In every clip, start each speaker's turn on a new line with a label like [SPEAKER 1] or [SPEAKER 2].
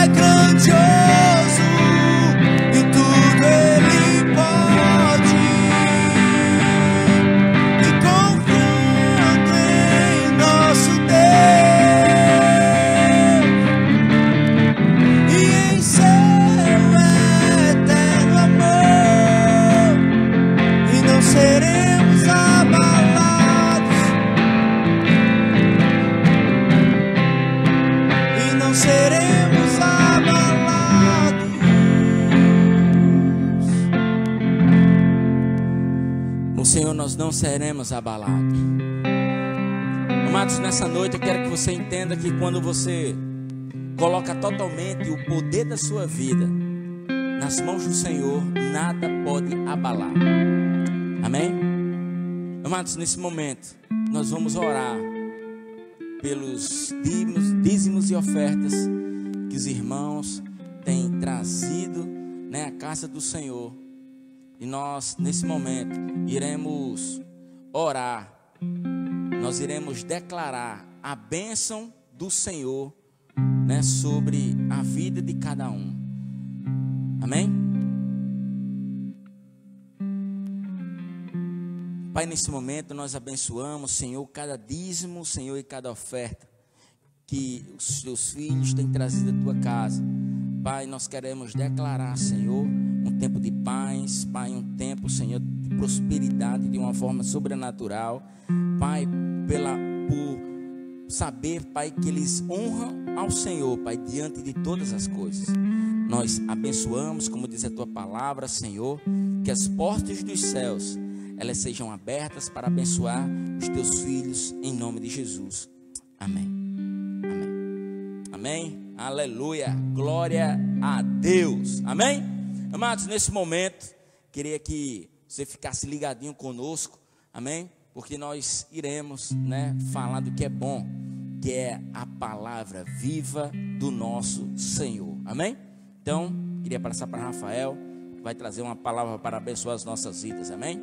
[SPEAKER 1] grandioso e tudo Ele pode. E confiando em nosso Deus e em seu eterno amor, e não seremos abalados, e não seremos abalados. No Senhor nós não seremos abalados. Amados, nessa noite eu quero que você entenda que quando você coloca totalmente o poder da sua vida nas mãos do Senhor, nada pode abalar. Amém? Amados, nesse momento nós vamos orar pelos dízimos e ofertas que os irmãos têm trazido, né, à casa do Senhor. E nós, nesse momento, iremos orar. Nós iremos declarar a bênção do Senhor, né, sobre a vida de cada um. Amém? Pai, nesse momento nós abençoamos, Senhor, cada dízimo, Senhor, e cada oferta que os teus filhos têm trazido à tua casa. Pai, nós queremos declarar, Senhor, um tempo de paz, Pai, um tempo, Senhor, de prosperidade de uma forma sobrenatural. Pai, por saber, Pai, que eles honram ao Senhor, Pai, diante de todas as coisas. Nós abençoamos, como diz a tua palavra, Senhor, que as portas dos céus, elas sejam abertas para abençoar os teus filhos, em nome de Jesus. Amém. Amém. Amém. Aleluia. Glória a Deus. Amém. Amados, nesse momento, queria que você ficasse ligadinho conosco. Amém. Porque nós iremos, né, falar do que é bom, que é a palavra viva do nosso Senhor. Amém. Então, queria passar para Rafael, que vai trazer uma palavra para abençoar as nossas vidas. Amém.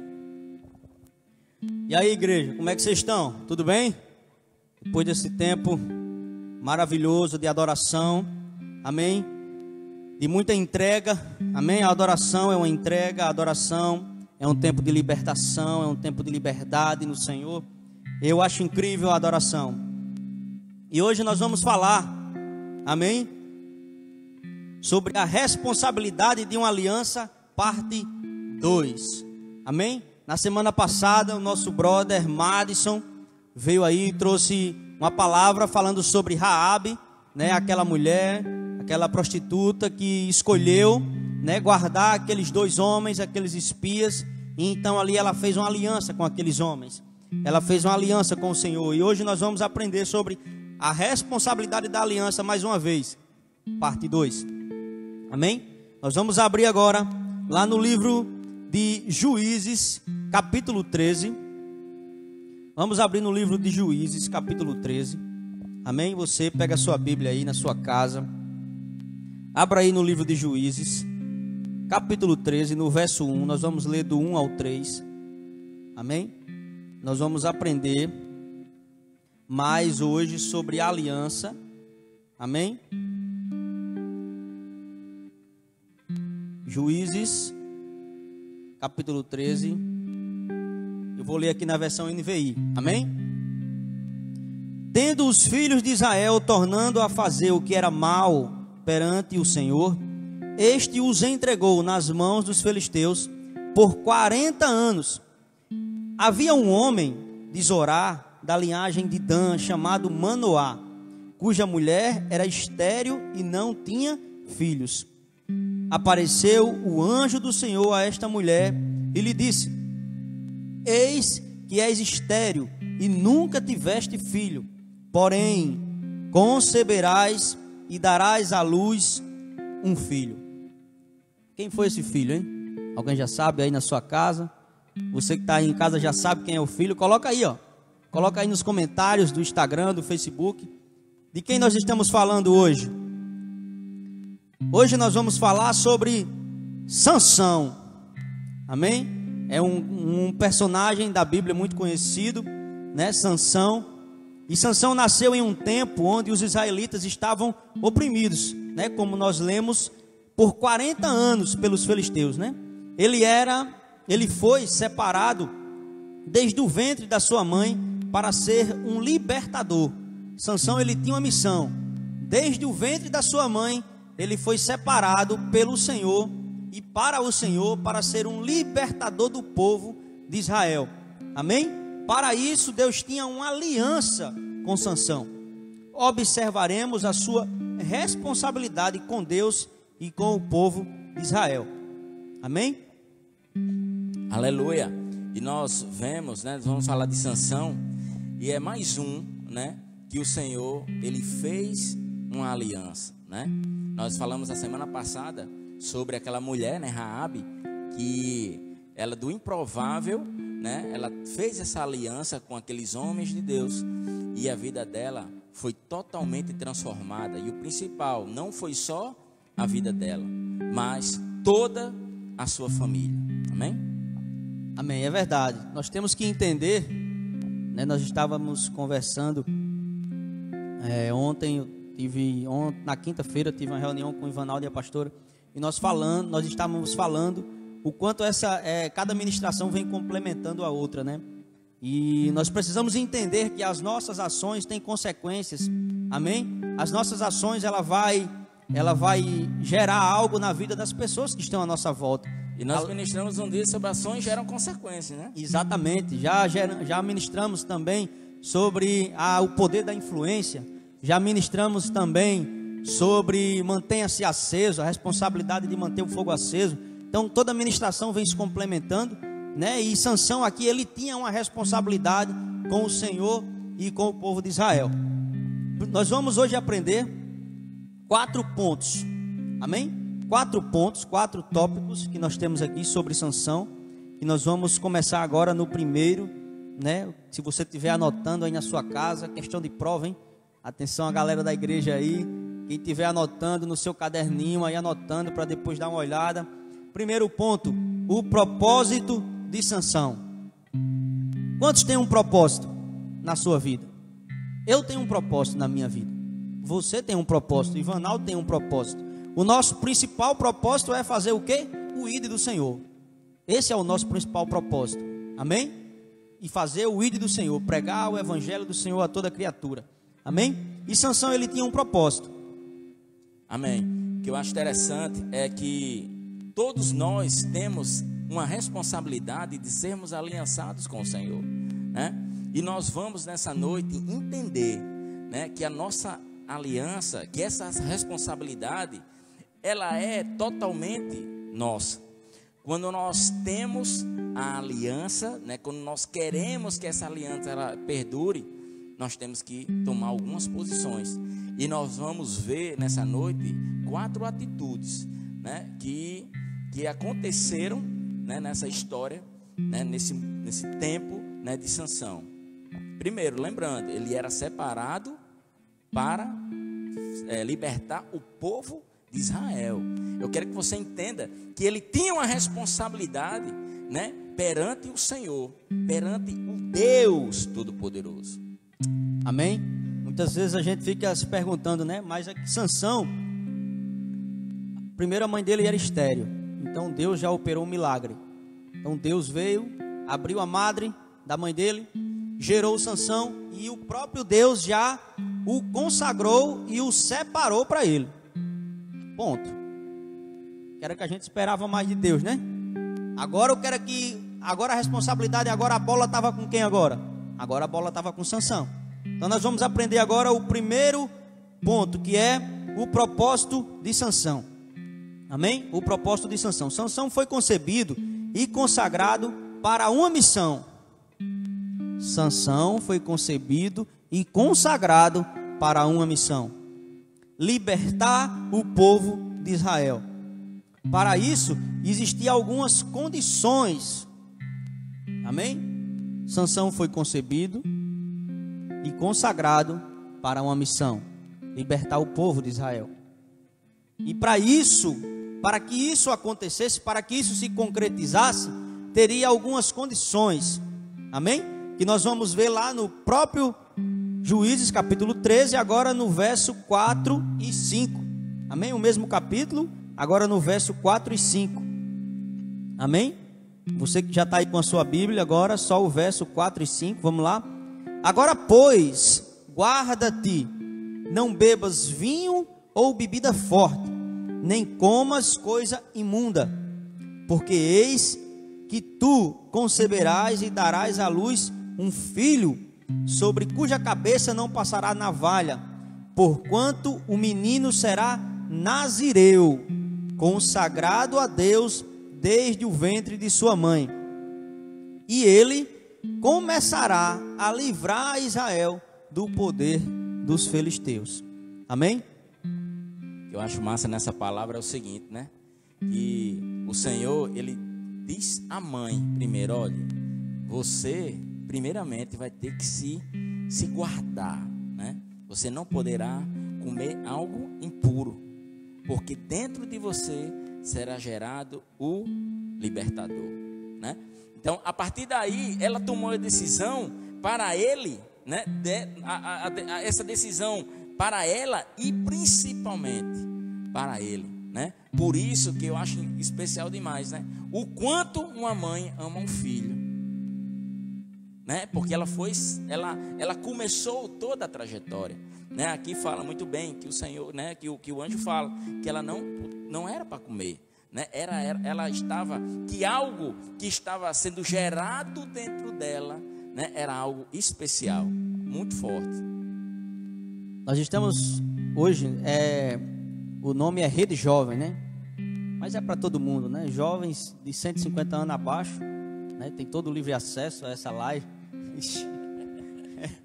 [SPEAKER 2] E aí, igreja, como é que vocês estão? Tudo bem? Depois desse tempo maravilhoso de adoração, amém? De muita entrega, amém? A adoração é uma entrega, a adoração é um tempo de libertação, é um tempo de liberdade no Senhor. Eu acho incrível a adoração. E hoje nós vamos falar, amém? Sobre a responsabilidade de uma aliança, parte 2, amém? Na semana passada, o nosso brother Madison veio aí e trouxe uma palavra falando sobre Raabe, né? Aquela mulher, aquela prostituta que escolheu, né, guardar aqueles 2 homens, aqueles espias. E então ali ela fez uma aliança com aqueles homens. Ela fez uma aliança com o Senhor. E hoje nós vamos aprender sobre a responsabilidade da aliança mais uma vez. Parte 2. Amém? Nós vamos abrir agora lá no livro de Juízes, capítulo 13. Vamos abrir no livro de Juízes, capítulo 13. Amém? Você pega a sua Bíblia aí na sua casa. Abra aí no livro de Juízes, capítulo 13, no verso 1. Nós vamos ler do 1 ao 3. Amém? Nós vamos aprender mais hoje sobre a aliança. Amém? Juízes, capítulo 13. Eu vou ler aqui na versão NVI. Amém? Tendo os filhos de Israel tornando a fazer o que era mal perante o Senhor, este os entregou nas mãos dos filisteus por 40 anos. Havia um homem de Zorá, da linhagem de Dan, chamado Manoá, cuja mulher era estéril e não tinha filhos. Apareceu o anjo do Senhor a esta mulher e lhe disse: eis que és estéril e nunca tiveste filho, porém conceberás e darás à luz um filho. Quem foi esse filho, hein? Alguém já sabe aí na sua casa? Você que está aí em casa já sabe quem é o filho? Coloca aí, ó. Coloca aí nos comentários do Instagram, do Facebook. De quem nós estamos falando hoje? Hoje nós vamos falar sobre Sansão. Amém? É um personagem da Bíblia muito conhecido, né? Sansão. E Sansão nasceu em um tempo onde os israelitas estavam oprimidos. né, como nós lemos, por 40 anos pelos filisteus, né? Ele foi separado desde o ventre da sua mãe para ser um libertador. Sansão, ele tinha uma missão. Desde o ventre da sua mãe, ele foi separado pelo Senhor e para o Senhor, para ser um libertador do povo de Israel. Amém? Para isso, Deus tinha uma aliança com Sansão. Observaremos a sua responsabilidade com Deus e com o povo de Israel. Amém?
[SPEAKER 1] Aleluia. E nós vemos, né, nós vamos falar de Sansão, e é mais um, né, que o Senhor, ele fez uma aliança, né? Nós falamos a semana passada sobre aquela mulher, né, Raabe, que ela do improvável, né, ela fez essa aliança com aqueles homens de Deus, e a vida dela foi totalmente transformada. E o principal, não foi só a vida dela, mas toda a sua família. Amém?
[SPEAKER 2] Amém, é verdade. Nós temos que entender, né, nós estávamos conversando ontem, na quinta-feira, tive uma reunião com o Ivanaldo e a pastora, e nós estávamos falando o quanto cada ministração vem complementando a outra, né? E nós precisamos entender que as nossas ações têm consequências. Amém? As nossas ações, ela vai gerar algo na vida das pessoas que estão à nossa volta.
[SPEAKER 1] E nós ministramos um dia sobre ações geram consequências, né?
[SPEAKER 2] Exatamente. Já ministramos também sobre o poder da influência. Já ministramos também sobre mantenha-se aceso, a responsabilidade de manter o fogo aceso. Então toda a ministração vem se complementando, né? E Sansão aqui, ele tinha uma responsabilidade com o Senhor e com o povo de Israel. Nós vamos hoje aprender 4 pontos, amém? 4 pontos, 4 tópicos que nós temos aqui sobre Sansão, e nós vamos começar agora no primeiro, né? Se você estiver anotando aí na sua casa, questão de prova, hein? Atenção a galera da igreja aí, quem estiver anotando no seu caderninho aí, anotando para depois dar uma olhada. Primeiro ponto, o propósito de Sansão. Quantos têm um propósito na sua vida? Eu tenho um propósito na minha vida. Você tem um propósito. Ivanaldo tem um propósito. O nosso principal propósito é fazer o quê? O ID do Senhor. Esse é o nosso principal propósito. Amém? E fazer o ID do Senhor, pregar o evangelho do Senhor a toda criatura. Amém? E Sansão, ele tinha um propósito.
[SPEAKER 1] Amém. O que eu acho interessante é que todos nós temos uma responsabilidade de sermos aliançados com o Senhor, né? E nós vamos nessa noite entender, né, que a nossa aliança, que essa responsabilidade, ela é totalmente nossa. Quando nós temos a aliança, né, quando nós queremos que essa aliança ela perdure, nós temos que tomar algumas posições. E nós vamos ver nessa noite 4 atitudes, né, que aconteceram, né, nessa história, né, nesse tempo, né, de Sansão. Primeiro, lembrando, ele era separado para libertar o povo de Israel. Eu quero que você entenda que ele tinha uma responsabilidade, né, perante o Senhor, perante o Deus Todo-Poderoso.
[SPEAKER 2] Amém? Muitas vezes a gente fica se perguntando, né? Mas é que Sansão, primeiro a mãe dele era estéril, então Deus já operou um milagre. Então Deus veio, abriu a madre da mãe dele, gerou Sansão, e o próprio Deus já o consagrou e o separou para ele. Ponto. Que era que a gente esperava mais de Deus, né? Agora a responsabilidade, agora a bola estava com quem agora? Agora a bola estava com Sansão. Então nós vamos aprender agora o primeiro ponto, que é o propósito de Sansão. Amém? O propósito de Sansão. Sansão foi concebido e consagrado para uma missão. Sansão foi concebido e consagrado para uma missão: libertar o povo de Israel. Para isso, existiam algumas condições. Amém? Sansão foi concebido e consagrado para uma missão: libertar o povo de Israel. E para que isso acontecesse, para que isso se concretizasse, teria algumas condições. Amém? Que nós vamos ver lá no próprio Juízes capítulo 13, agora no verso 4 e 5. Amém? O mesmo capítulo, agora no verso 4 e 5. Amém? Você que já está aí com a sua Bíblia, agora só o verso 4 e 5, vamos lá. Agora, pois, guarda-te, não bebas vinho ou bebida forte, nem comas coisa imunda, porque eis que tu conceberás e darás à luz um filho, sobre cuja cabeça não passará navalha, porquanto o menino será nazireu, consagrado a Deus desde o ventre de sua mãe, e ele começará a livrar Israel do poder dos filisteus. Amém?
[SPEAKER 1] O que eu acho massa nessa palavra é o seguinte, né? Que o Senhor, ele diz à mãe primeiro: olha, você primeiramente vai ter que se guardar, né? Você não poderá comer algo impuro, porque dentro de você será gerado o libertador, né? Então, a partir daí, ela tomou a decisão para ele, né? Essa decisão para ela e principalmente para ele, né? Por isso que eu acho especial demais, né? O quanto uma mãe ama um filho, né? Porque ela começou toda a trajetória, né? Aqui fala muito bem que o Senhor, né? Que o anjo fala que ela não era para comer, né? Ela estava, que algo que estava sendo gerado dentro dela, né? Era algo especial, muito forte.
[SPEAKER 2] Nós estamos hoje, o nome é Rede Jovem, né? Mas é para todo mundo, né? Jovens de 150 anos abaixo, né? Tem todo o livre acesso a essa live.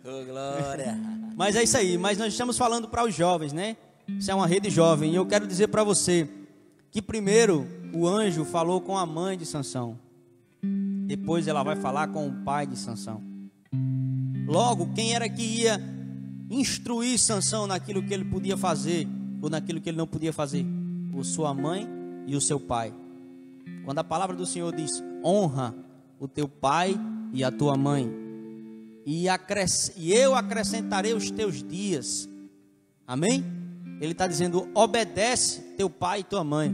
[SPEAKER 1] Oh, glória!
[SPEAKER 2] Mas é isso aí, mas nós estamos falando para os jovens, né? Isso é uma rede jovem, e eu quero dizer para você que primeiro o anjo falou com a mãe de Sansão, depois ela vai falar com o pai de Sansão. Logo, quem era que ia instruir Sansão naquilo que ele podia fazer ou naquilo que ele não podia fazer? O sua mãe e o seu pai. Quando a palavra do Senhor diz: honra o teu pai e a tua mãe, e eu acrescentarei os teus dias. Amém? Ele está dizendo: obedece teu pai e tua mãe.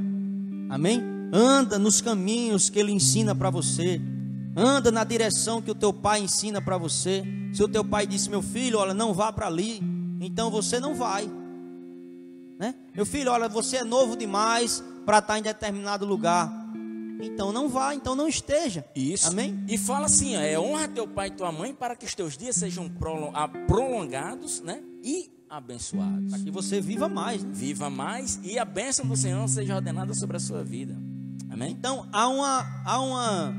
[SPEAKER 2] Amém? Anda nos caminhos que ele ensina para você. Anda na direção que o teu pai ensina para você. Se o teu pai disse: meu filho, olha, não vá para ali, então você não vai, né? Meu filho, olha, você é novo demais para estar em determinado lugar, então não vá, então não esteja.
[SPEAKER 1] Isso.
[SPEAKER 2] Amém?
[SPEAKER 1] E fala assim, honra teu pai e tua mãe, para que os teus dias sejam prolongados, né? E abençoados. Para
[SPEAKER 2] que você viva mais, né?
[SPEAKER 1] Viva mais e a bênção do Senhor seja ordenada sobre a sua vida. Amém?
[SPEAKER 2] Então há uma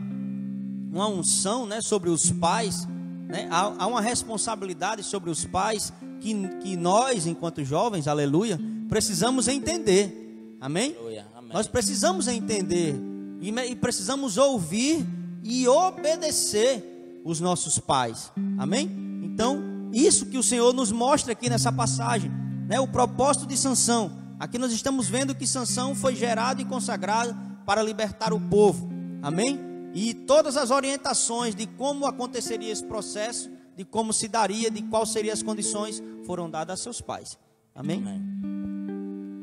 [SPEAKER 2] unção, né, sobre os pais, né? Há uma responsabilidade sobre os pais que nós, enquanto jovens, aleluia, precisamos entender. Amém?
[SPEAKER 1] Aleluia, amém.
[SPEAKER 2] Nós precisamos entender e precisamos ouvir e obedecer os nossos pais. Amém? Então, isso que o Senhor nos mostra aqui nessa passagem, né? O propósito de Sansão. Aqui nós estamos vendo que Sansão foi gerado e consagrado para libertar o povo. Amém? E todas as orientações de como aconteceria esse processo, de como se daria, de quais seriam as condições, foram dadas a seus pais. Amém?
[SPEAKER 1] Amém.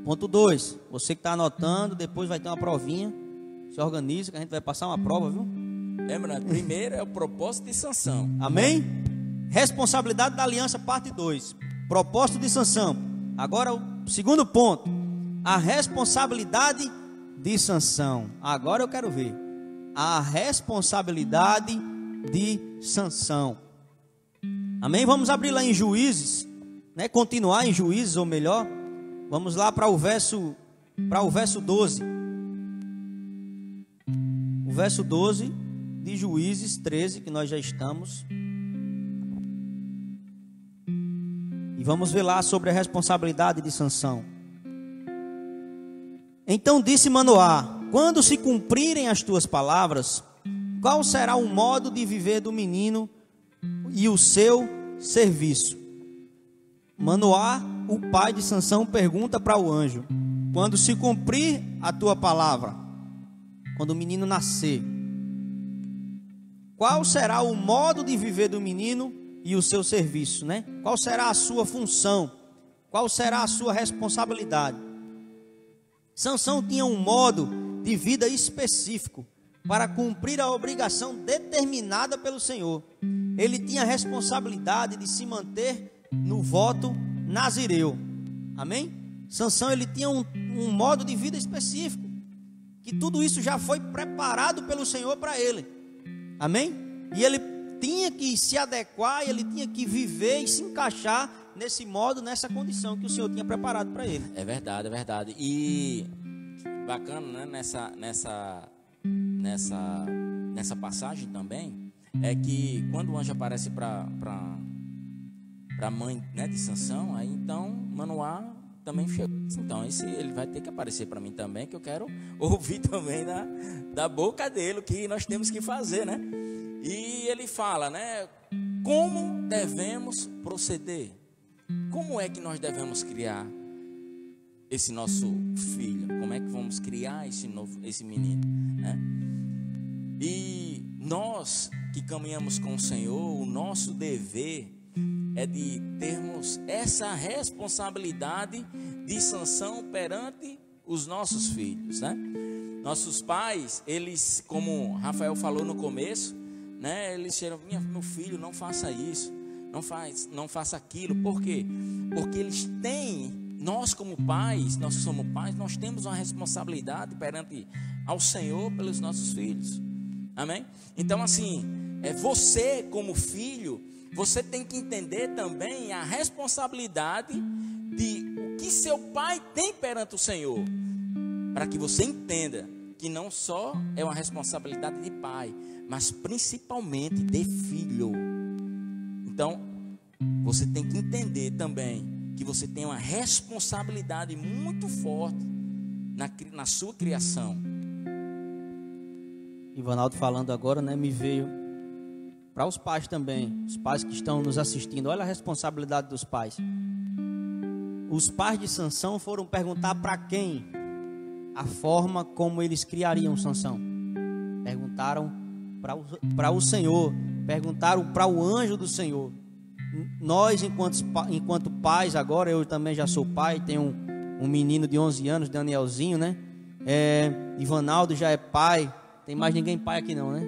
[SPEAKER 2] Ponto 2. Você que está anotando, depois vai ter uma provinha. Se organiza que a gente vai passar uma prova, viu?
[SPEAKER 1] Lembrando, primeiro é o propósito de Sansão.
[SPEAKER 2] Amém? Responsabilidade da aliança, parte 2. Propósito de Sansão. Agora o segundo ponto. A responsabilidade de Sansão. Agora eu quero ver. A responsabilidade de Sansão. Amém? Vamos abrir lá em Juízes, né? Continuar em Juízes, ou melhor, vamos lá para o verso 12. O verso 12 de Juízes 13, que nós já estamos. E vamos ver lá sobre a responsabilidade de Sansão. Então disse Manoá: quando se cumprirem as tuas palavras, qual será o modo de viver do menino e o seu serviço? Manoá, o pai de Sansão, pergunta para o anjo: quando se cumprir a tua palavra, quando o menino nascer, qual será o modo de viver do menino e o seu serviço, né? Qual será a sua função? Qual será a sua responsabilidade? Sansão tinha um modo de vida específico para cumprir a obrigação determinada pelo Senhor. Ele tinha a responsabilidade de se manter no voto nazireu. Amém? Sansão, ele tinha um modo de vida específico, que tudo isso já foi preparado pelo Senhor para ele. Amém? E ele tinha que se adequar, ele tinha que viver e se encaixar nesse modo, nessa condição que o Senhor tinha preparado para ele.
[SPEAKER 1] É verdade, é verdade. E bacana, né, nessa passagem também, é que quando o anjo aparece para a mãe, né, de Sansão, aí então Manoá também chegou. Então ele vai ter que aparecer para mim também, que eu quero ouvir também da boca dele o que nós temos que fazer, né? E ele fala, né, como devemos proceder, como é que nós devemos criar esse nosso filho, como é que vamos criar esse menino, né? E nós que caminhamos com o Senhor, o nosso dever é de termos essa responsabilidade de Sansão perante os nossos filhos, né? Nossos pais, eles, como Rafael falou no começo, né? Eles disseram, meu filho, não faça isso, não faça aquilo. Por quê? Porque eles têm, nós como pais, nós somos pais, nós temos uma responsabilidade perante ao Senhor pelos nossos filhos. Amém? Então assim, você como filho, você tem que entender também a responsabilidade de o que seu pai tem perante o Senhor, para que você entenda que não só é uma responsabilidade de pai, mas principalmente de filho. Então, você tem que entender também que você tem uma responsabilidade muito forte na sua criação.
[SPEAKER 2] Ivanaldo falando agora, né, me veio para os pais também, os pais que estão nos assistindo. Olha a responsabilidade dos pais. Os pais de Sansão foram perguntar para quem a forma como eles criariam Sansão. Perguntaram para o Senhor, perguntaram para o anjo do Senhor. Nós, enquanto pais, agora eu também já sou pai, tenho um menino de 11 anos, Danielzinho, né? Ivanaldo já é pai. Tem mais ninguém pai aqui não, né?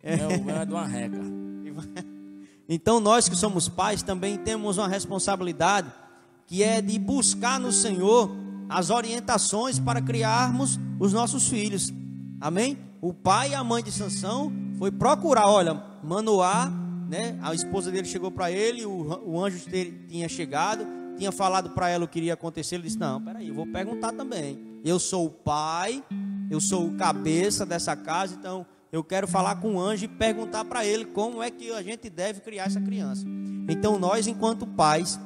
[SPEAKER 1] O meu é de uma reca.
[SPEAKER 2] Então nós que somos pais também temos uma responsabilidade, que é de buscar no Senhor as orientações para criarmos os nossos filhos. Amém? O pai e a mãe de Sansão foi procurar, olha, Manoá, né? A esposa dele chegou para ele, o anjo tinha chegado, tinha falado para ela o que iria acontecer. Ele disse, não, peraí, eu vou perguntar também. Eu sou o pai, eu sou o cabeça dessa casa, então eu quero falar com o anjo e perguntar para ele como é que a gente deve criar essa criança. Então nós, enquanto pais,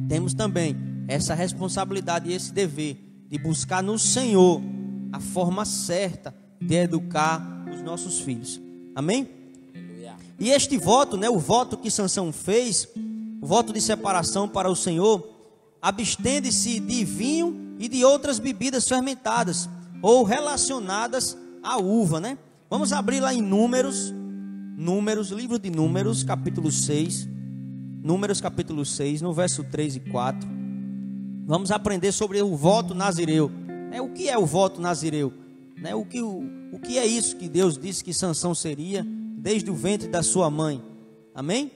[SPEAKER 2] temos também essa responsabilidade e esse dever de buscar no Senhor a forma certa de educar os nossos filhos. Amém? E este voto, né, o voto que Sansão fez, o voto de separação para o Senhor, abstende-se de vinho e de outras bebidas fermentadas ou relacionadas à uva, né? Vamos abrir lá em Números, livro de Números, capítulo 6, Números capítulo 6, no verso 3 e 4. Vamos aprender sobre o voto nazireu. O que é o voto nazireu? O que é isso que Deus disse que Sansão seria desde o ventre da sua mãe? Amém?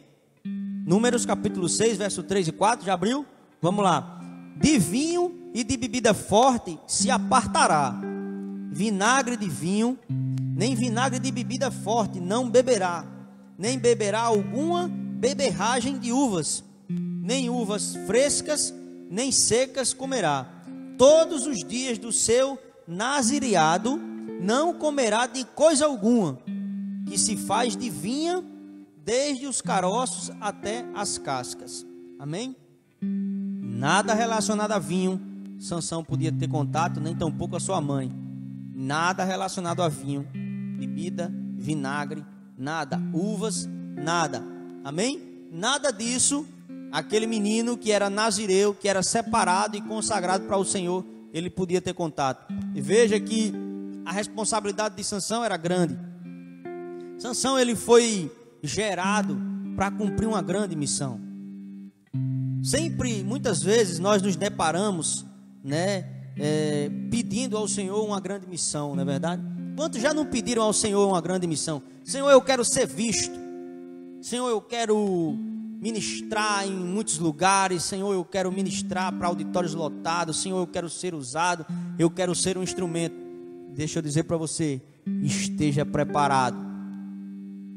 [SPEAKER 2] Números capítulo 6, verso 3 e 4, já abriu? Vamos lá. De vinho e de bebida forte se apartará, vinagre de vinho, nem vinagre de bebida forte não beberá, nem beberá alguma beberragem de uvas, nem uvas frescas, nem secas comerá. Todos os dias do seu nazireado não comerá de coisa alguma que se faz de vinha, desde os caroços até as cascas. Amém? Nada relacionado a vinho Sansão podia ter contato, nem tampouco a sua mãe. Nada relacionado a vinho, bebida, vinagre, nada, uvas, nada. Amém? Nada disso, aquele menino que era nazireu, que era separado e consagrado para o Senhor, ele podia ter contato. E veja que a responsabilidade de Sansão era grande. Sansão, ele foi gerado para cumprir uma grande missão. Sempre, muitas vezes, nós nos deparamos né, pedindo ao Senhor uma grande missão, não é verdade? Quantos já não pediram ao Senhor uma grande missão? Senhor, eu quero ser visto. Senhor, eu quero ministrar em muitos lugares. Senhor, eu quero ministrar para auditórios lotados. Senhor, eu quero ser usado. Eu quero ser um instrumento. Deixa eu dizer para você, esteja preparado,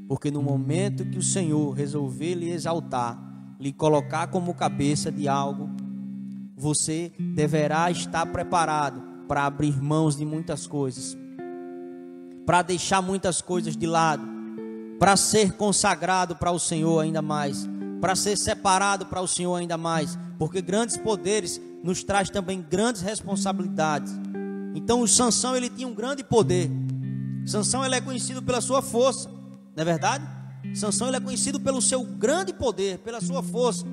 [SPEAKER 2] porque no momento que o Senhor resolver lhe exaltar, lhe colocar como cabeça de algo, você deverá estar preparado para abrir mãos de muitas coisas, para deixar muitas coisas de lado, para ser consagrado para o Senhor ainda mais, para ser separado para o Senhor ainda mais, porque grandes poderes nos traz também grandes responsabilidades. Então o Sansão, ele tinha um grande poder. Sansão, ele é conhecido pela sua força, não é verdade? Sansão, ele é conhecido pelo seu grande poder, pela sua força,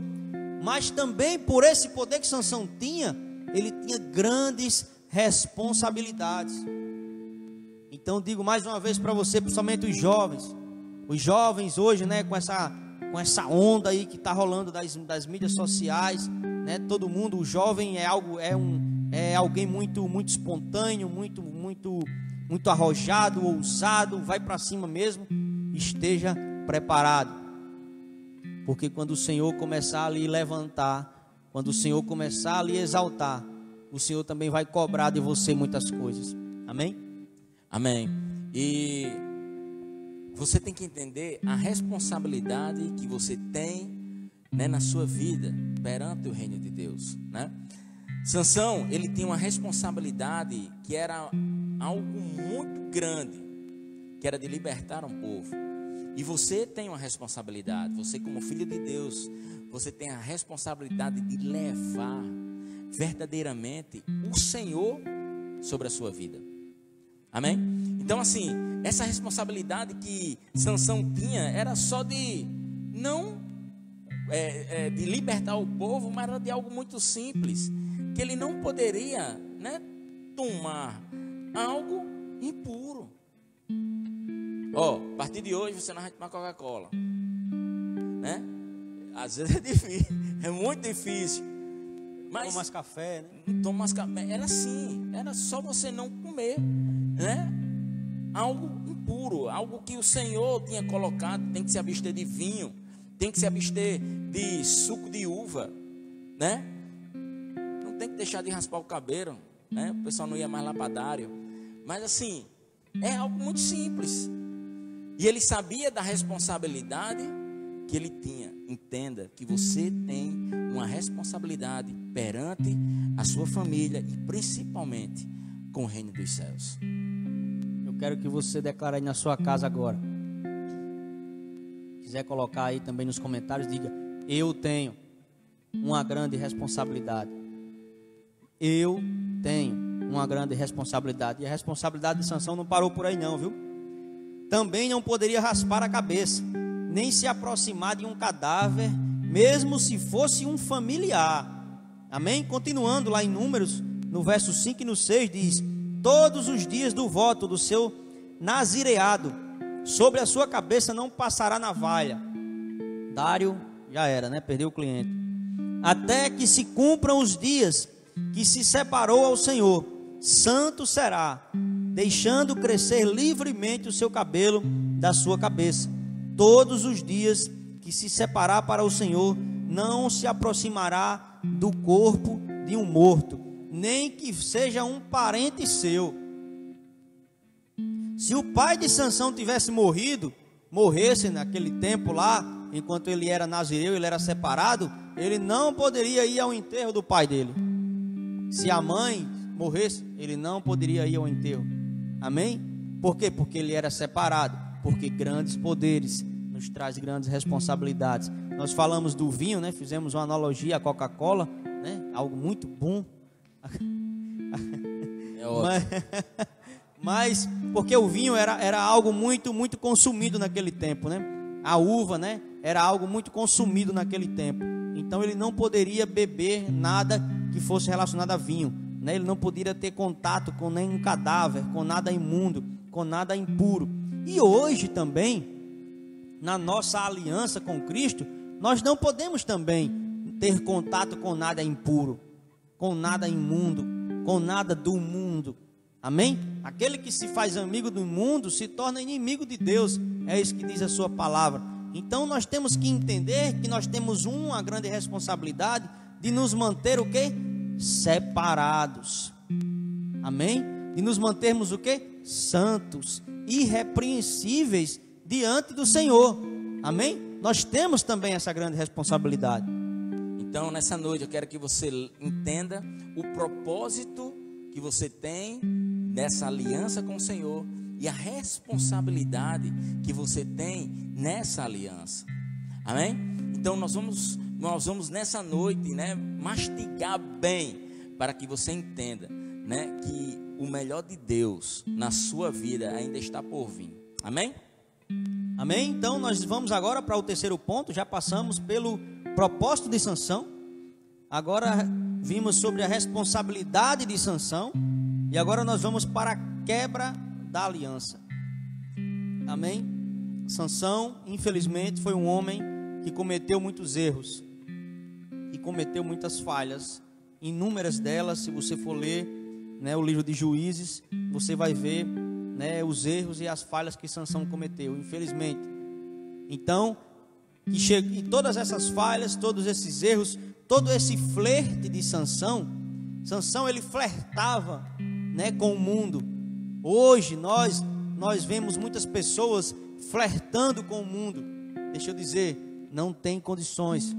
[SPEAKER 2] mas também por esse poder que Sansão tinha, ele tinha grandes responsabilidades. Então digo mais uma vez para você, principalmente os jovens hoje, né, com essa onda aí que está rolando das mídias sociais, né, todo mundo, o jovem é alguém muito espontâneo, muito arrojado, ousado, vai para cima mesmo. Esteja preparado, porque quando o Senhor começar a lhe levantar, quando o Senhor começar a lhe exaltar, o Senhor também vai cobrar de você muitas coisas. Amém?
[SPEAKER 1] Amém. E você tem que entender a responsabilidade que você tem, né, na sua vida perante o reino de Deus, né? Sansão, ele tinha uma responsabilidade que era algo muito grande, que era de libertar um povo. E você tem uma responsabilidade, você como filho de Deus, você tem a responsabilidade de levar verdadeiramente o Senhor sobre a sua vida. Amém? Então assim, essa responsabilidade que Sansão tinha era só de não de libertar o povo, mas era de algo muito simples, que ele não poderia, né, tomar algo impuro. A partir de hoje você não vai tomar Coca-Cola, né? Às vezes é difícil, é muito difícil. Mas
[SPEAKER 2] toma mais café, né?
[SPEAKER 1] Não toma mais café. Era assim, era só você não comer, né, algo impuro, algo que o Senhor tinha colocado. Tem que se abster de vinho, tem que se abster de suco de uva, né? Não tem que deixar de raspar o cabelo, né? O pessoal não ia mais lá para Dário. Mas assim, é algo muito simples. E ele sabia da responsabilidade que ele tinha. Entenda que você tem uma responsabilidade perante a sua família e principalmente com o reino dos céus.
[SPEAKER 2] Eu quero que você declare aí na sua casa agora. Se quiser colocar aí também nos comentários, diga: eu tenho uma grande responsabilidade. Eu tenho uma grande responsabilidade. E a responsabilidade de Sansão não parou por aí não, viu? Também não poderia raspar a cabeça, nem se aproximar de um cadáver, mesmo se fosse um familiar. Amém? Continuando lá em Números, no verso 5 e no 6 diz: todos os dias do voto do seu nazireado, sobre a sua cabeça não passará navalha. Dário já era, né? Perdeu o cliente. Até que se cumpram os dias que se separou ao Senhor, santo será, deixando crescer livremente o seu cabelo da sua cabeça. Todos os dias que se separar para o Senhor, não se aproximará do corpo de um morto, nem que seja um parente seu. Se o pai de Sansão tivesse morresse naquele tempo lá, enquanto ele era nazireu, ele era separado, ele não poderia ir ao enterro do pai dele. Se a mãe morresse, ele não poderia ir ao enterro. Amém? Por quê? Porque ele era separado. Porque grandes poderes nos traz grandes responsabilidades. Nós falamos do vinho, né? Fizemos uma analogia à Coca-Cola, né? Algo muito bom.
[SPEAKER 1] É ótimo.
[SPEAKER 2] Mas porque o vinho era algo muito consumido naquele tempo, né? A uva, né? Era algo muito consumido naquele tempo. Então ele não poderia beber nada que fosse relacionado a vinho, né? Ele não poderia ter contato com nenhum cadáver, com nada imundo, com nada impuro. E hoje também, na nossa aliança com Cristo, nós não podemos também ter contato com nada impuro, com nada imundo, com nada do mundo. Amém? Aquele que se faz amigo do mundo se torna inimigo de Deus. É isso que diz a sua palavra. Então nós temos que entender que nós temos uma grande responsabilidade de nos manter o quê? Separados. Amém? De nos mantermos o quê? Santos, irrepreensíveis diante do Senhor. Amém? Nós temos também essa grande responsabilidade.
[SPEAKER 1] Então, nessa noite, eu quero que você entenda o propósito que você tem nessa aliança com o Senhor e a responsabilidade que você tem nessa aliança. Amém? Então, nós vamos nessa noite, né, mastigar bem para que você entenda, né, que o melhor de Deus na sua vida ainda está por vir. Amém?
[SPEAKER 2] Amém? Então nós vamos agora para o terceiro ponto. Já passamos pelo propósito de Sansão. Agora vimos sobre a responsabilidade de Sansão. E agora nós vamos para a quebra da aliança. Amém? Sansão, infelizmente, foi um homem que cometeu muitos erros e cometeu muitas falhas. Inúmeras delas, se você for ler, né, o livro de Juízes, você vai ver, né, os erros e as falhas que Sansão cometeu, infelizmente. Então, e todas essas falhas, todos esses erros, todo esse flerte de Sansão, ele flertava, né, com o mundo. Hoje nós vemos muitas pessoas flertando com o mundo. Deixa eu dizer, não tem condições.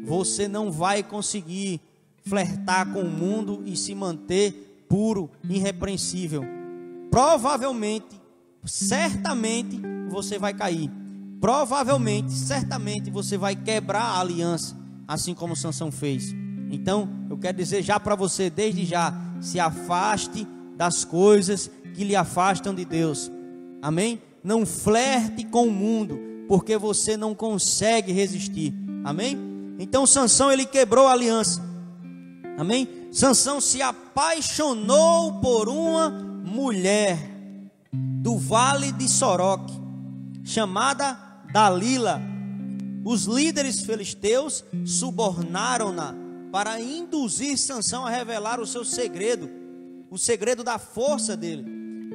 [SPEAKER 2] Você não vai conseguir flertar com o mundo e se manter puro, irrepreensível. Provavelmente, certamente você vai cair. Provavelmente, certamente você vai quebrar a aliança, assim como Sansão fez. Então, eu quero dizer já para você, desde já, se afaste das coisas que lhe afastam de Deus. Amém? Não flerte com o mundo, porque você não consegue resistir. Amém? Então Sansão, ele quebrou a aliança. Amém? Sansão se apaixonou por uma mulher do vale de Soroque, chamada Dalila. Os líderes filisteus subornaram-na para induzir Sansão a revelar o seu segredo, o segredo da força dele.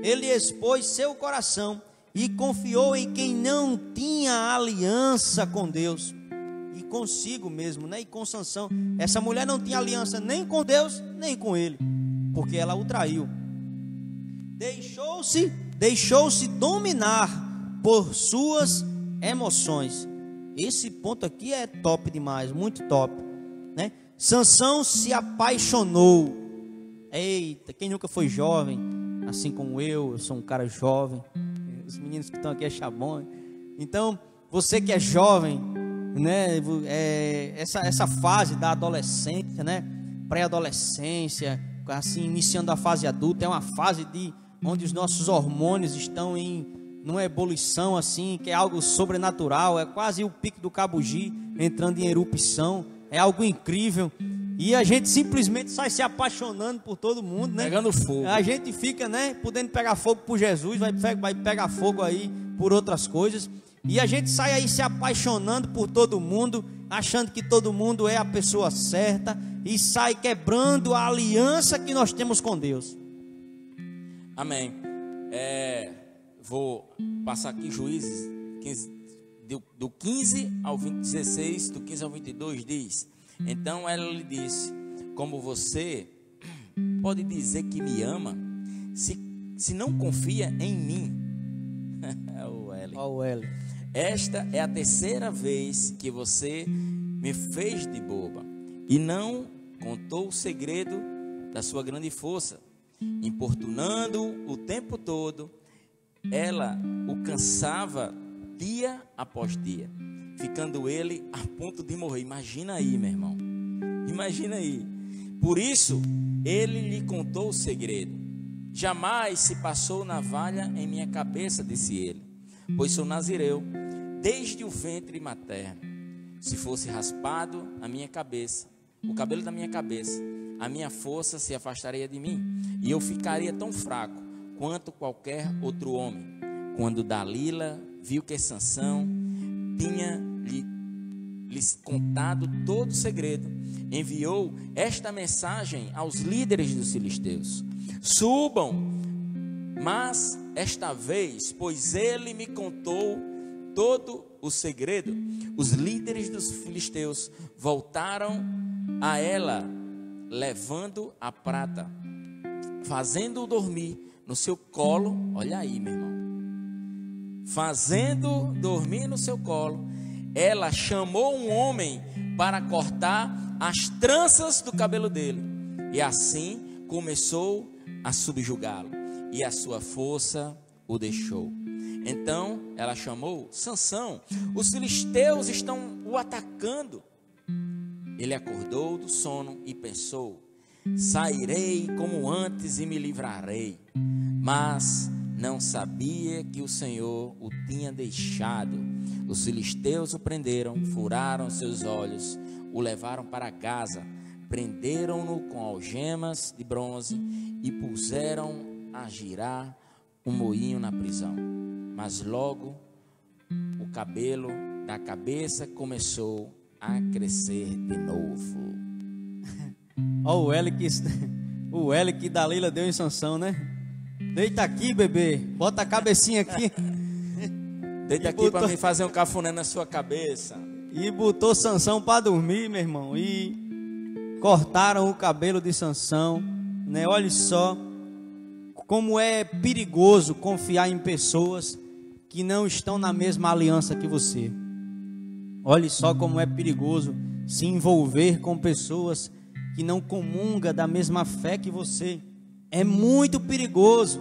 [SPEAKER 2] Ele expôs seu coração e confiou em quem não tinha aliança com Deus e consigo mesmo, né? E com Sansão. Essa mulher não tinha aliança nem com Deus, nem com ele, porque ela o traiu. Deixou-se dominar por suas emoções. Esse ponto aqui é top demais, muito top, né? Sansão se apaixonou. Eita, quem nunca foi jovem, assim como eu sou um cara jovem. Os meninos que estão aqui é chabão. Então, você que é jovem, né? Essa fase da adolescência, né? Pré-adolescência, assim, iniciando a fase adulta, é uma fase onde os nossos hormônios estão numa ebulição assim, que é algo sobrenatural, é quase o pico do Cabugi entrando em erupção, é algo incrível, e a gente simplesmente sai se apaixonando por todo mundo, né?
[SPEAKER 1] Pegando fogo.
[SPEAKER 2] A gente fica, né, podendo pegar fogo por Jesus, vai pegar fogo aí por outras coisas, e a gente sai aí se apaixonando por todo mundo, achando que todo mundo é a pessoa certa, e sai quebrando a aliança que nós temos com Deus.
[SPEAKER 1] Amém. Vou passar aqui Juízes 15, do 15 ao 16, do 15 ao 22 diz: então ela lhe disse: como você pode dizer que me ama, se não confia em mim?
[SPEAKER 2] O L.
[SPEAKER 1] Esta é a terceira vez que você me fez de boba e não contou o segredo da sua grande força, importunando o tempo todo. Ela o cansava dia após dia, ficando ele a ponto de morrer. Imagina aí, meu irmão, imagina aí. Por isso ele lhe contou o segredo. Jamais se passou navalha em minha cabeça, disse ele, pois sou nazireu desde o ventre materno. Se fosse raspado a minha cabeça, o cabelo da minha cabeça, a minha força se afastaria de mim, e eu ficaria tão fraco quanto qualquer outro homem. Quando Dalila viu que Sansão tinha lhe lhes contado todo o segredo, enviou esta mensagem aos líderes dos filisteus: subam, mas esta vez, pois ele me contou todo o segredo. Os líderes dos filisteus voltaram a ela, levando a prata, fazendo-o dormir no seu colo. Olha aí, meu irmão, fazendo dormir no seu colo. Ela chamou um homem para cortar as tranças do cabelo dele, e assim começou a subjugá-lo, e a sua força o deixou. Então ela chamou: Sansão, os filisteus estão o atacando. Ele acordou do sono e pensou: sairei como antes e me livrarei. Mas não sabia que o Senhor o tinha deixado. Os filisteus o prenderam, furaram seus olhos, o levaram para Gaza, prenderam-no com algemas de bronze e puseram a girar um moinho na prisão. Mas logo o cabelo da cabeça começou a crescer de novo.
[SPEAKER 2] Olha o L que Dalila deu em Sansão, né? Deita aqui, bebê, bota a cabecinha aqui.
[SPEAKER 1] Deita aqui para mim fazer um cafuné na sua cabeça.
[SPEAKER 2] E botou Sansão para dormir, meu irmão. E cortaram o cabelo de Sansão, né? Olha só como é perigoso confiar em pessoas que não estão na mesma aliança que você. Olhe só como é perigoso se envolver com pessoas que não comungam da mesma fé que você. É muito perigoso.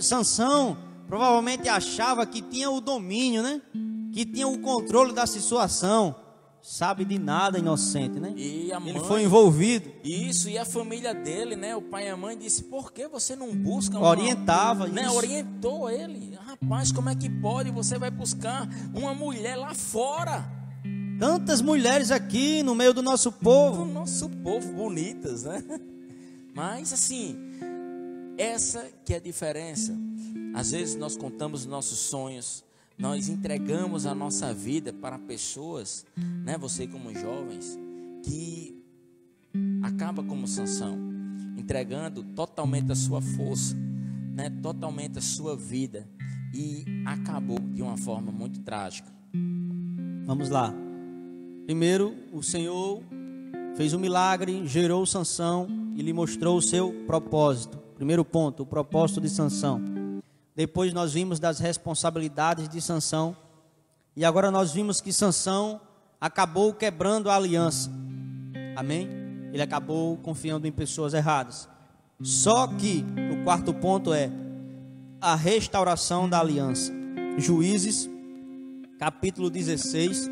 [SPEAKER 2] Sansão provavelmente achava que tinha o domínio, né? Que tinha o controle da situação. Sabe de nada, inocente, né?
[SPEAKER 1] E a mãe,
[SPEAKER 2] ele foi envolvido.
[SPEAKER 1] Isso, e a família dele, né? O pai e a mãe disse: por que você não busca
[SPEAKER 2] orientava
[SPEAKER 1] né?
[SPEAKER 2] isso.
[SPEAKER 1] Orientou ele: rapaz, como é que pode? Você vai buscar uma mulher lá fora.
[SPEAKER 2] Tantas mulheres aqui no meio do nosso povo.
[SPEAKER 1] Do nosso povo, bonitas, né? Mas assim, essa que é a diferença. Às vezes nós contamos nossos sonhos, nós entregamos a nossa vida para pessoas, né? Você como jovens, que acaba como Sansão, entregando totalmente a sua força, né? Totalmente a sua vida, e acabou de uma forma muito trágica.
[SPEAKER 2] Vamos lá. Primeiro, o Senhor fez um milagre, gerou Sansão e lhe mostrou o seu propósito. Primeiro ponto, o propósito de Sansão. Depois nós vimos das responsabilidades de Sansão. E agora nós vimos que Sansão acabou quebrando a aliança. Amém? Ele acabou confiando em pessoas erradas. Só que o quarto ponto é a restauração da aliança. Juízes, capítulo 16,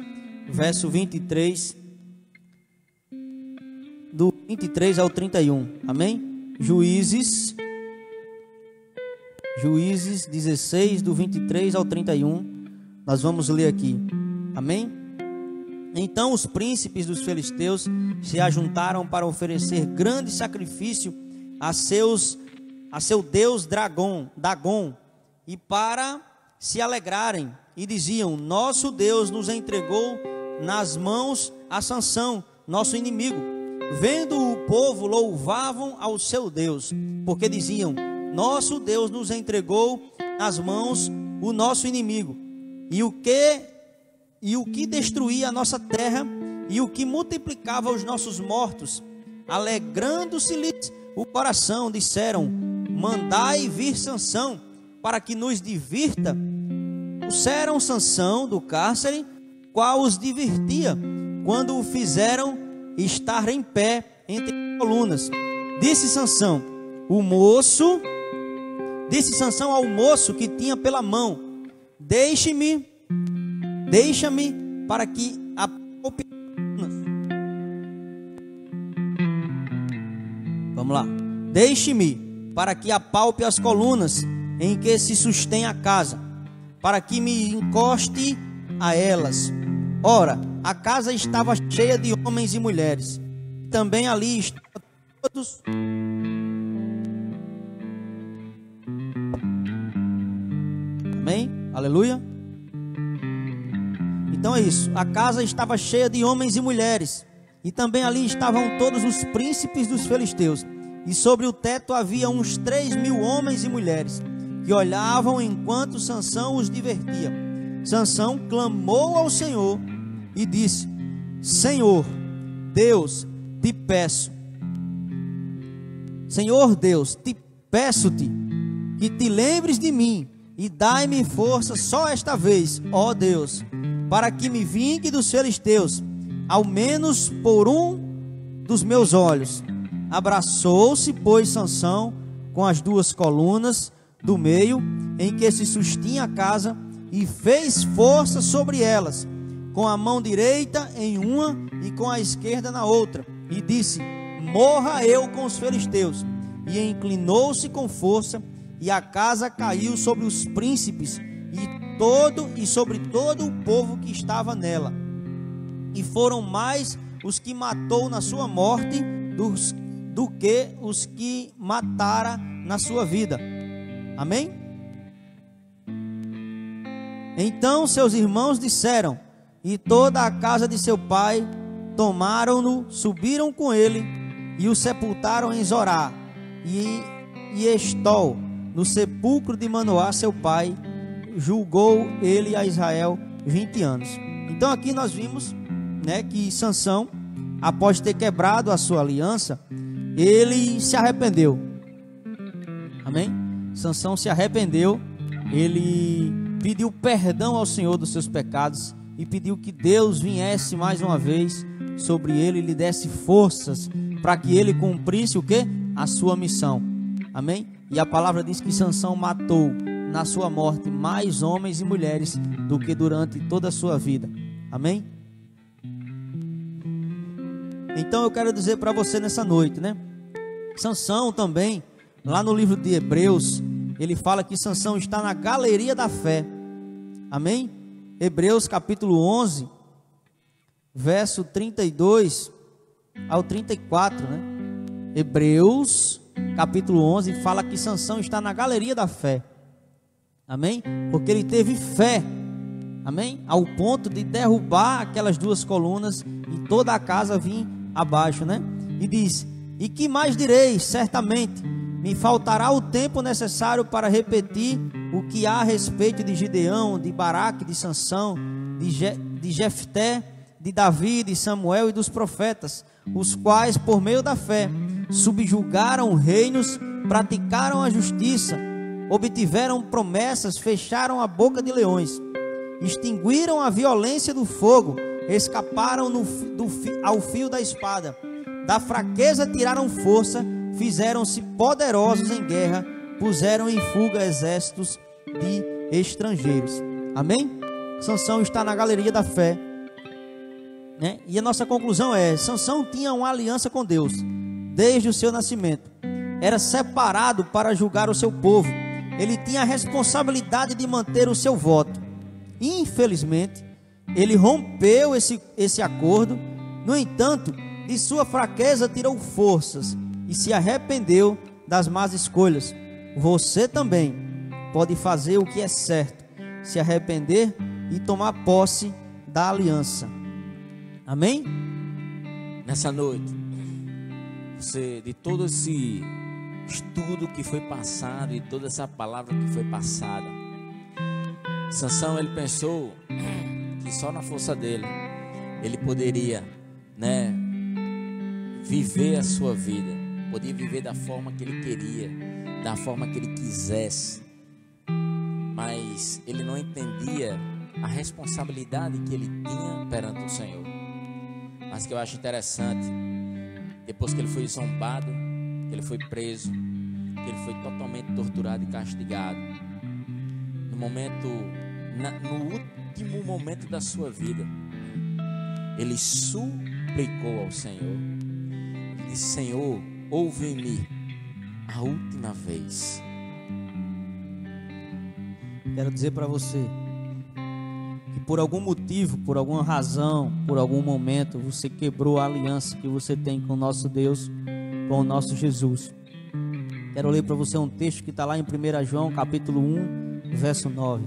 [SPEAKER 2] verso 23. Do 23 ao 31. Amém? Juízes 16, do 23 ao 31, nós vamos ler aqui, amém? Então os príncipes dos filisteus se ajuntaram para oferecer grande sacrifício a seu deus Dagon, e para se alegrarem, e diziam: nosso Deus nos entregou nas mãos a Sansão, nosso inimigo. Vendo o povo, louvavam ao seu Deus, porque diziam: nosso Deus nos entregou nas mãos o nosso inimigo, e o que destruía a nossa terra, e o que multiplicava os nossos mortos. Alegrando-se-lhes o coração, disseram: mandai vir Sansão, para que nos divirta. Puseram Sansão do cárcere, qual os divertia, quando o fizeram estar em pé entre colunas. Disse Sansão ao moço que tinha pela mão: deixa-me para que apalpe. Vamos lá. Deixe-me para que apalpe as colunas em que se sustém a casa, para que me encoste a elas. Ora, a casa estava cheia de homens e mulheres. Também ali estavam todos. Amém? Aleluia. Então é isso, a casa estava cheia de homens e mulheres, e também ali estavam todos os príncipes dos filisteus, e sobre o teto havia uns 3.000 homens e mulheres, que olhavam enquanto Sansão os divertia. Sansão clamou ao Senhor e disse: Senhor Deus, te peço, Senhor Deus, te peço-te, que te lembres de mim, e dai-me força só esta vez, ó Deus, para que me vingue dos filisteus, ao menos por um dos meus olhos. Abraçou-se, pois, Sansão com as duas colunas do meio, em que se sustinha a casa, e fez força sobre elas, com a mão direita em uma e com a esquerda na outra, e disse: morra eu com os filisteus. E inclinou-se com força, e a casa caiu sobre os príncipes e sobre todo o povo que estava nela. E foram mais os que matou na sua morte do que os que matara na sua vida. Amém? Então seus irmãos disseram, e toda a casa de seu pai tomaram-no, subiram com ele e o sepultaram em Zorá e Estol, no sepulcro de Manoá seu pai. Julgou ele a Israel 20 anos. Então aqui nós vimos, né, que Sansão, após ter quebrado a sua aliança, ele se arrependeu. Amém? Sansão se arrependeu, ele pediu perdão ao Senhor dos seus pecados e pediu que Deus viesse mais uma vez sobre ele e lhe desse forças para que ele cumprisse o quê? A sua missão. Amém? E a palavra diz que Sansão matou na sua morte mais homens e mulheres do que durante toda a sua vida. Amém? Então eu quero dizer para você nessa noite, né? Sansão também, lá no livro de Hebreus, ele fala que Sansão está na galeria da fé. Amém? Hebreus capítulo 11, verso 32 ao 34, né? Hebreus capítulo 11 fala que Sansão está na galeria da fé. Amém? Porque ele teve fé. Amém? Ao ponto de derrubar aquelas duas colunas e toda a casa vir abaixo, né? E diz: e que mais direis? Certamente me faltará o tempo necessário para repetir o que há a respeito de Gideão, de Baraque, de Sansão, de Jefté, de Davi, de Samuel e dos profetas, os quais por meio da fé subjugaram reinos, praticaram a justiça, obtiveram promessas, fecharam a boca de leões, extinguiram a violência do fogo, escaparam ao fio da espada, da fraqueza tiraram força, fizeram-se poderosos em guerra, puseram em fuga exércitos de estrangeiros. Amém? Sansão está na galeria da fé, né? E a nossa conclusão é: Sansão tinha uma aliança com Deus desde o seu nascimento, era separado para julgar o seu povo, ele tinha a responsabilidade de manter o seu voto. Infelizmente, ele rompeu esse acordo. No entanto, de sua fraqueza tirou forças e se arrependeu das más escolhas. Você também pode fazer o que é certo, se arrepender e tomar posse da aliança. Amém?
[SPEAKER 1] Nessa noite, você, de todo esse estudo que foi passado e toda essa palavra que foi passada, Sansão, ele pensou que só na força dele ele poderia, né, viver a sua vida, podia viver da forma que ele queria, da forma que ele quisesse, mas ele não entendia a responsabilidade que ele tinha perante o Senhor. Mas que eu acho interessante, depois que ele foi zombado, que ele foi preso, que ele foi totalmente torturado e castigado, no último momento da sua vida, ele suplicou ao Senhor. Ele disse: Senhor, ouve-me a última vez.
[SPEAKER 2] Quero dizer para você que por algum motivo, por alguma razão, por algum momento, você quebrou a aliança que você tem com o nosso Deus, com o nosso Jesus. Quero ler para você um texto que está lá em 1 João capítulo 1, verso 9.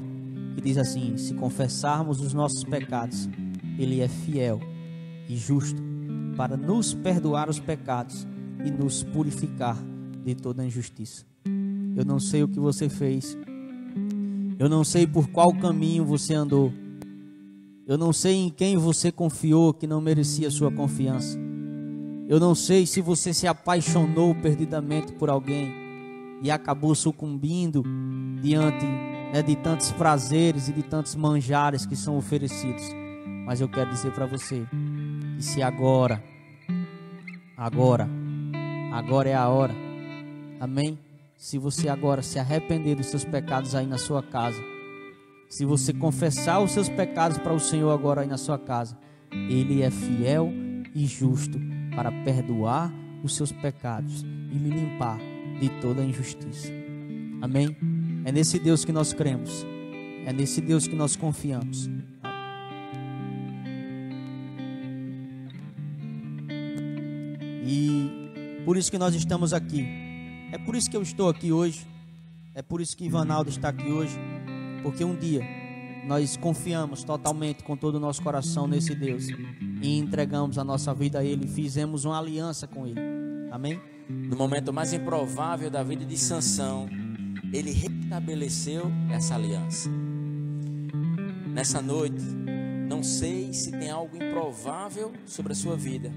[SPEAKER 2] que diz assim: se confessarmos os nossos pecados, Ele é fiel e justo para nos perdoar os pecados e nos purificar de toda injustiça. Eu não sei o que você fez, eu não sei por qual caminho você andou, eu não sei em quem você confiou que não merecia sua confiança, eu não sei se você se apaixonou perdidamente por alguém e acabou sucumbindo diante, de tantos prazeres e de tantos manjares que são oferecidos. Mas eu quero dizer para você que se agora é a hora, amém? Se você agora se arrepender dos seus pecados aí na sua casa, se você confessar os seus pecados para o Senhor agora aí na sua casa, Ele é fiel e justo para perdoar os seus pecados e lhe limpar de toda a injustiça. Amém? É nesse Deus que nós cremos, é nesse Deus que nós confiamos. E por isso que nós estamos aqui, é por isso que eu estou aqui hoje, é por isso que Ivanaldo está aqui hoje, porque um dia nós confiamos totalmente com todo o nosso coração nesse Deus e entregamos a nossa vida a Ele, fizemos uma aliança com Ele. Amém?
[SPEAKER 1] No momento mais improvável da vida de Sansão, ele restabeleceu essa aliança. Nessa noite, não sei se tem algo improvável sobre a sua vida,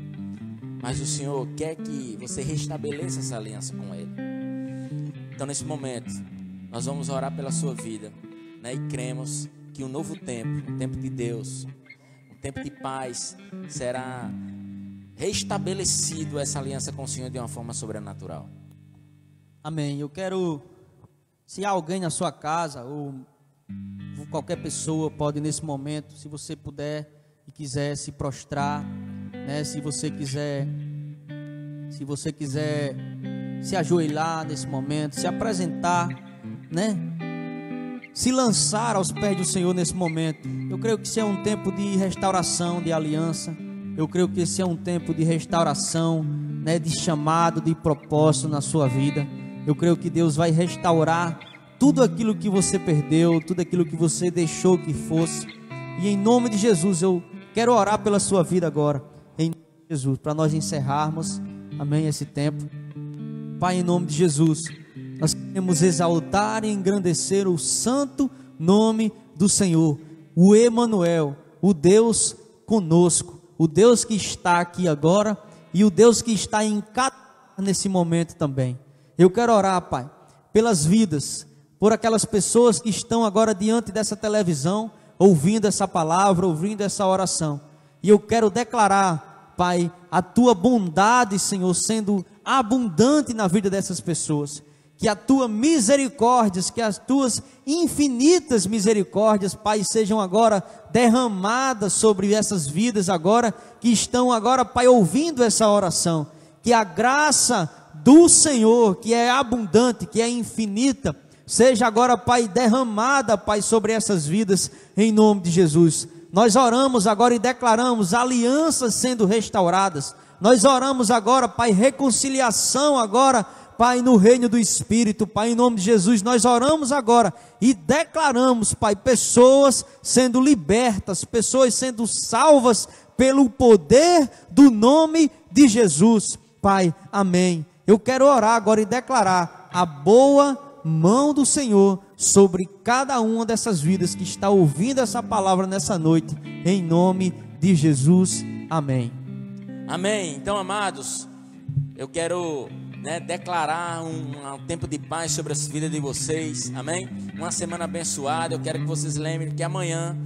[SPEAKER 1] mas o Senhor quer que você restabeleça essa aliança com Ele. Então, nesse momento, nós vamos orar pela sua vida, e cremos que um novo tempo, um tempo de Deus, um tempo de paz, será restabelecido essa aliança com o Senhor de uma forma sobrenatural.
[SPEAKER 2] Amém. Eu quero, se há alguém na sua casa ou qualquer pessoa pode nesse momento, se você puder e quiser se prostrar, se você quiser se ajoelhar nesse momento, se apresentar, se lançar aos pés do Senhor nesse momento. Eu creio que esse é um tempo de restauração, de aliança. Eu creio que esse é um tempo de restauração, de chamado, de propósito na sua vida. Eu creio que Deus vai restaurar tudo aquilo que você perdeu, tudo aquilo que você deixou que fosse. E em nome de Jesus, eu quero orar pela sua vida agora, em nome de Jesus, para nós encerrarmos, amém, esse tempo. Pai, em nome de Jesus, nós queremos exaltar e engrandecer o santo nome do Senhor, o Emanuel, o Deus conosco, o Deus que está aqui agora e o Deus que está em cada nesse momento também. Eu quero orar, Pai, pelas vidas, por aquelas pessoas que estão agora diante dessa televisão, ouvindo essa palavra, ouvindo essa oração. E eu quero declarar, Pai, a Tua bondade, Senhor, sendo abundante na vida dessas pessoas. Que a Tua misericórdia, que as Tuas infinitas misericórdias, Pai, sejam agora derramadas sobre essas vidas agora, que estão agora, Pai, ouvindo essa oração. Que a graça do Senhor, que é abundante, que é infinita, seja agora, Pai, derramada, Pai, sobre essas vidas, em nome de Jesus. Nós oramos agora e declaramos alianças sendo restauradas. Nós oramos agora, Pai, reconciliação agora, Pai, no reino do Espírito, Pai, em nome de Jesus. Nós oramos agora e declaramos, Pai, pessoas sendo libertas, pessoas sendo salvas pelo poder do nome de Jesus, Pai, amém. Eu quero orar agora e declarar a boa mão do Senhor sobre cada uma dessas vidas que está ouvindo essa palavra nessa noite, em nome de Jesus, amém.
[SPEAKER 1] Amém. Então, amados, eu quero declarar um tempo de paz sobre as vidas de vocês, amém? Uma semana abençoada. Eu quero que vocês lembrem que amanhã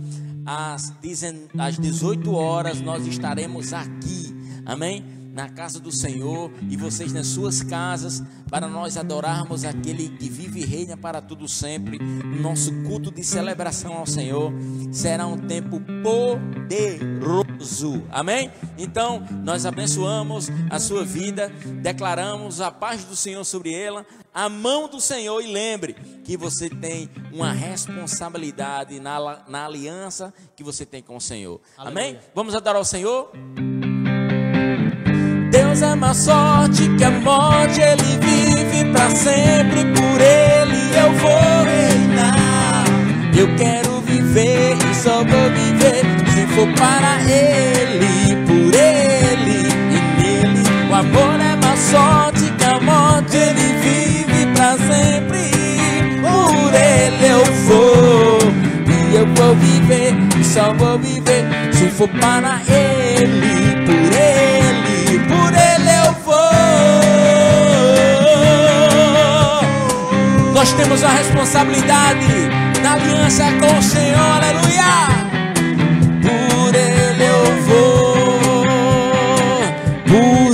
[SPEAKER 1] às 18 horas nós estaremos aqui, amém? Na casa do Senhor, e vocês nas suas casas, para nós adorarmos aquele que vive e reina para tudo sempre. Nosso culto de celebração ao Senhor será um tempo poderoso, amém? Então nós abençoamos a sua vida, declaramos a paz do Senhor sobre ela, a mão do Senhor, e lembre que você tem uma responsabilidade na aliança que você tem com o Senhor, amém? Vamos adorar o Senhor? Deus é mais sorte que a morte, Ele vive pra sempre, por Ele eu vou reinar. Eu quero viver e só vou viver se for para Ele, por Ele e nele. O amor é mais sorte que a morte, Ele vive pra sempre. Por Ele eu vou, e eu vou viver e só vou viver se for para Ele, por Ele eu vou. Nós temos a responsabilidade na aliança com o Senhor, aleluia. Por Ele eu vou, por